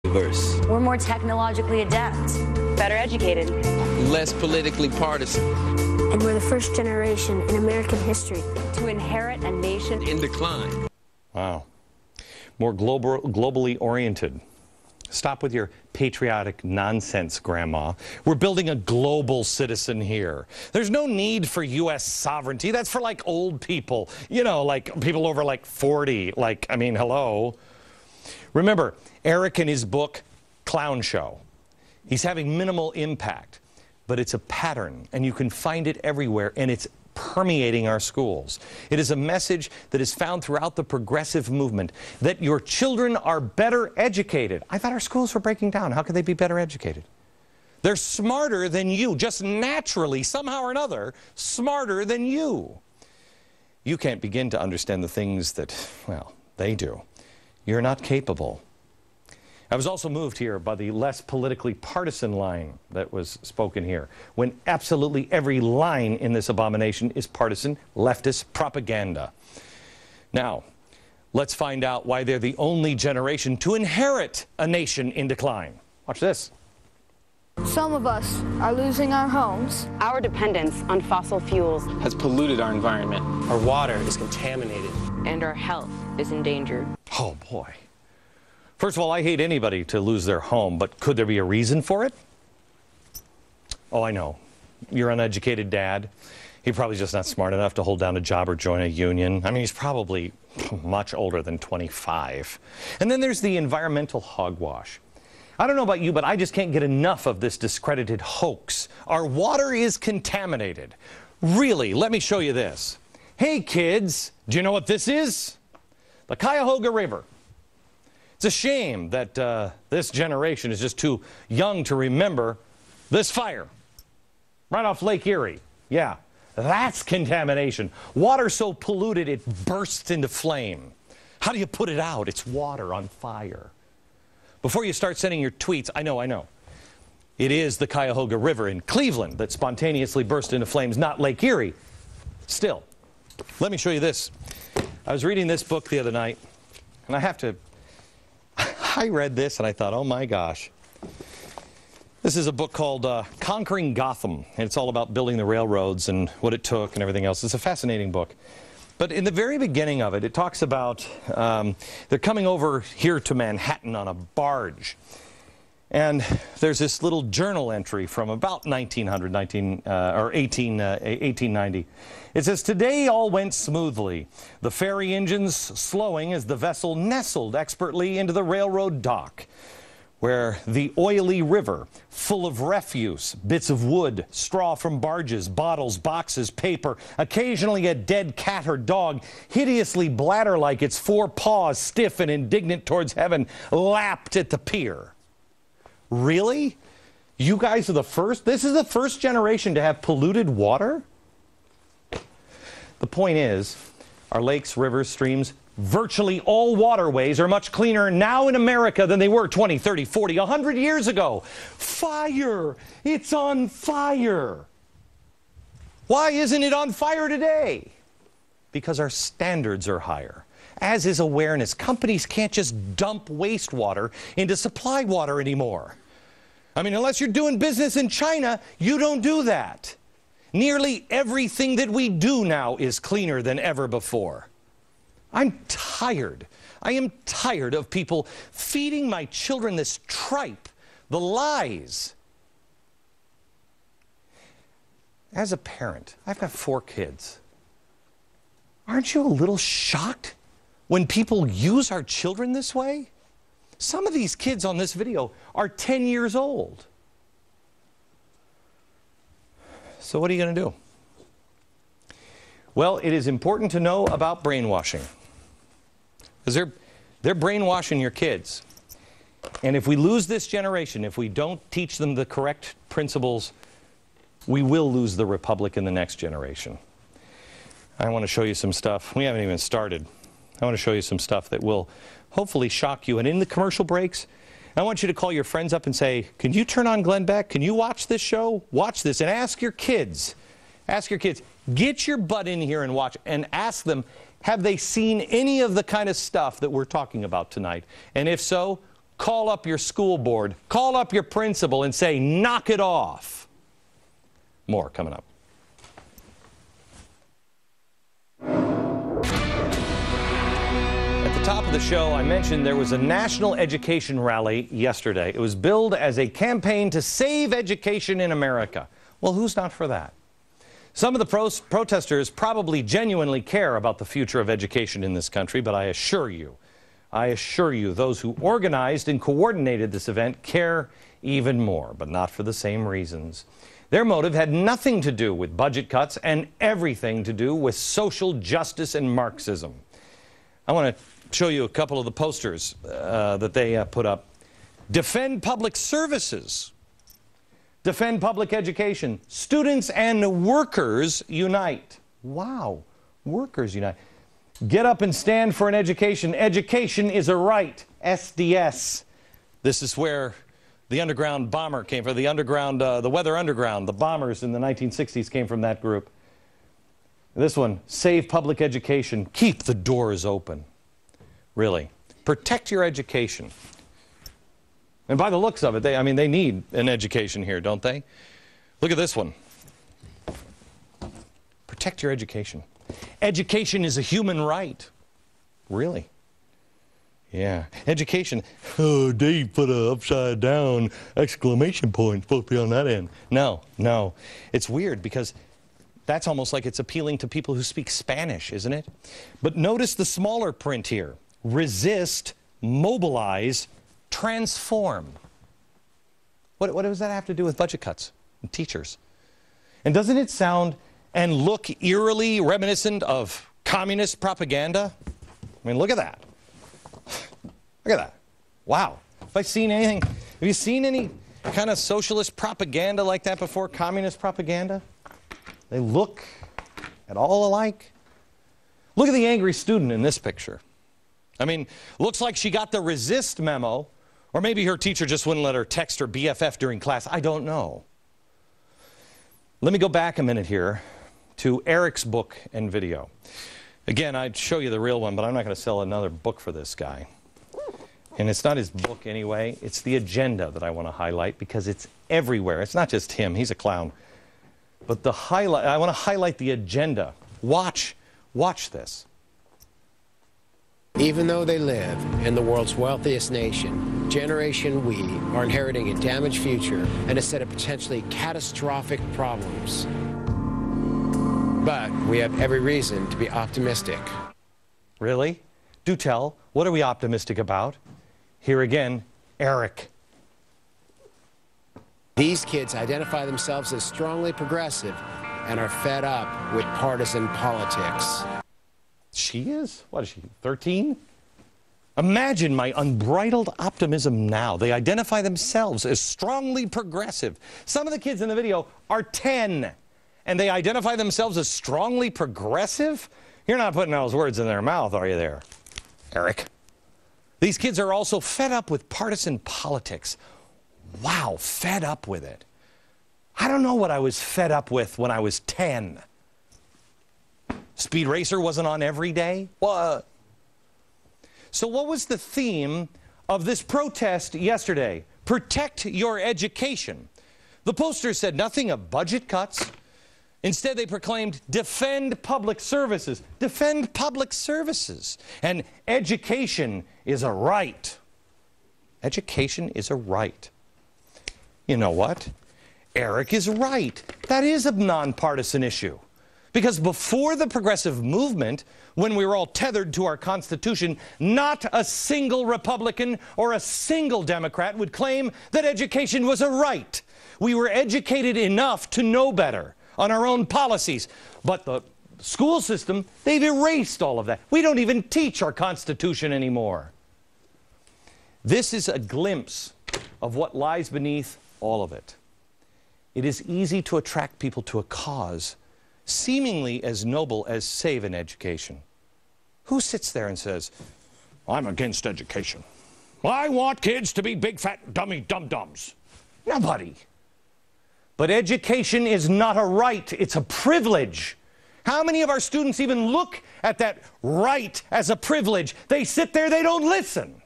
diverse. We're more technologically adept. Better educated. Less politically partisan. And we're the first generation in American history to inherit a nation in decline. Wow. More globally oriented. Stop with your patriotic nonsense, Grandma. We're building a global citizen here. There's no need for U.S. sovereignty. That's for, like, old people. You know, like people over, like, 40. Like, I mean, hello. Remember, Eric in his book, Clown Show. He's having minimal impact, but it's a pattern, and you can find it everywhere, and it's permeating our schools. It is a message that is found throughout the progressive movement, that your children are better educated. I thought our schools were breaking down. How could they be better educated? They're smarter than you, just naturally, somehow or another, smarter than you. You can't begin to understand the things that, well, they do. You're not capable. I was also moved here by the less politically partisan line that was spoken here, when absolutely every line in this abomination is partisan leftist propaganda. Now, let's find out why they're the only generation to inherit a nation in decline. Watch this. Some of us are losing our homes. Our dependence on fossil fuels has polluted our environment. Our water is contaminated. And our health is endangered. Oh, boy. First of all, I hate anybody to lose their home, but could there be a reason for it? Oh, I know. Your uneducated dad, he's probably just not smart enough to hold down a job or join a union. I mean, he's probably much older than 25. And then there's the environmental hogwash. I don't know about you, but I just can't get enough of this discredited hoax. Our water is contaminated. Really, let me show you this. Hey, kids, do you know what this is? The Cuyahoga River. It's a shame that this generation is just too young to remember this fire right off Lake Erie. Yeah, that's contamination. Water so polluted it bursts into flame. How do you put it out? It's water on fire. Before you start sending your tweets, I know. It is the Cuyahoga River in Cleveland that spontaneously burst into flames, not Lake Erie. Still, let me show you this. I was reading this book the other night, and I read this and I thought, oh my gosh. This is a book called Conquering Gotham, and it's all about building the railroads and what it took and everything else. It's a fascinating book. But in the very beginning of it, it talks about they're coming over here to Manhattan on a barge. And there's this little journal entry from about 1890. It says, today all went smoothly, the ferry engines slowing as the vessel nestled expertly into the railroad dock, where the oily river, full of refuse, bits of wood, straw from barges, bottles, boxes, paper, occasionally a dead cat or dog, hideously bladder-like, its four paws stiff and indignant towards heaven, lapped at the pier. Really? You guys are the first? This is the first generation to have polluted water? The point is, our lakes, rivers, streams, virtually all waterways are much cleaner now in America than they were 20, 30, 40, 100 years ago. Fire! It's on fire! Why isn't it on fire today? Because our standards are higher. As is awareness. Companies can't just dump wastewater into supply water anymore. I mean, unless you're doing business in China, you don't do that. Nearly everything that we do now is cleaner than ever before. I'm tired. I am tired of people feeding my children this tripe, the lies. As a parent, I've got 4 kids. Aren't you a little shocked when people use our children this way? Some of these kids on this video are 10 years old. So what are you going to do? Well, it is important to know about brainwashing. Because they're brainwashing your kids. And if we lose this generation, if we don't teach them the correct principles, we will lose the republic in the next generation. I want to show you some stuff. We haven't even started. I want to show you some stuff that will hopefully shock you. And in the commercial breaks, I want you to call your friends up and say, can you turn on Glenn Beck? Can you watch this show? Watch this. And ask your kids. Ask your kids. Get your butt in here and watch. And ask them, have they seen any of the kind of stuff that we're talking about tonight? And if so, call up your school board, call up your principal and say, knock it off. More coming up. At the top of the show, I mentioned there was a national education rally yesterday. It was billed as a campaign to save education in America. Well, who's not for that? Some of the protesters probably genuinely care about the future of education in this country, but I assure you, those who organized and coordinated this event care even more, but not for the same reasons. Their motive had nothing to do with budget cuts and everything to do with social justice and Marxism. I want to show you a couple of the posters that they put up. Defend public services. Defend public education. Students and workers unite. Wow, workers unite. Get up and stand for an education. Education is a right. SDS. This is where the underground bomber came from. The Weather Underground, the bombers in the 1960s came from that group. This one, save public education. Keep the doors open. Really. Protect your education. And by the looks of it, they need an education here, don't they? Look at this one. Protect your education. Education is a human right. Really? Yeah. Education. Oh, Dave put an upside down exclamation point. Supposed to be on that end. No. It's weird because that's almost like it's appealing to people who speak Spanish, isn't it? But notice the smaller print here. Resist, mobilize, transform. What does that have to do with budget cuts and teachers? And doesn't it sound and look eerily reminiscent of communist propaganda? I mean, look at that. Look at that. Wow. Have you seen any kind of socialist propaganda like that before? Communist propaganda? They look at all alike. Look at the angry student in this picture. I mean, looks like she got the resist memo, or maybe her teacher just wouldn't let her text her BFF during class. I don't know. Let me go back a minute here to Eric's book and video. Again, I'd show you the real one, but I'm not going to sell another book for this guy. And it's not his book anyway. It's the agenda that I want to highlight because it's everywhere. It's not just him. He's a clown. But I want to highlight the agenda. Watch this. Even though they live in the world's wealthiest nation, Generation We are inheriting a damaged future and a set of potentially catastrophic problems. But we have every reason to be optimistic. Really? Do tell. What are we optimistic about? Here again, Eric. These kids identify themselves as strongly progressive and are fed up with partisan politics. She is? What is she, 13? Imagine my unbridled optimism now. They identify themselves as strongly progressive. Some of the kids in the video are 10, and they identify themselves as strongly progressive? You're not putting those words in their mouth, are you there, Eric? These kids are also fed up with partisan politics. Wow, fed up with it. I don't know what I was fed up with when I was 10. Speed Racer wasn't on every day? What? So what was the theme of this protest yesterday? Protect your education. The poster said nothing of budget cuts. Instead, they proclaimed, defend public services. Defend public services. And education is a right. Education is a right. You know what? Eric is right. That is a nonpartisan issue. Because before the progressive movement, when we were all tethered to our Constitution, not a single Republican or a single Democrat would claim that education was a right. We were educated enough to know better on our own policies. But the school system, they've erased all of that. We don't even teach our Constitution anymore. This is a glimpse of what lies beneath all of it. It is easy to attract people to a cause seemingly as noble as save an education. Who sits there and says, I'm against education. I want kids to be big fat dummy dum-dums. Nobody. But education is not a right, it's a privilege. How many of our students even look at that right as a privilege? They sit there, they don't listen.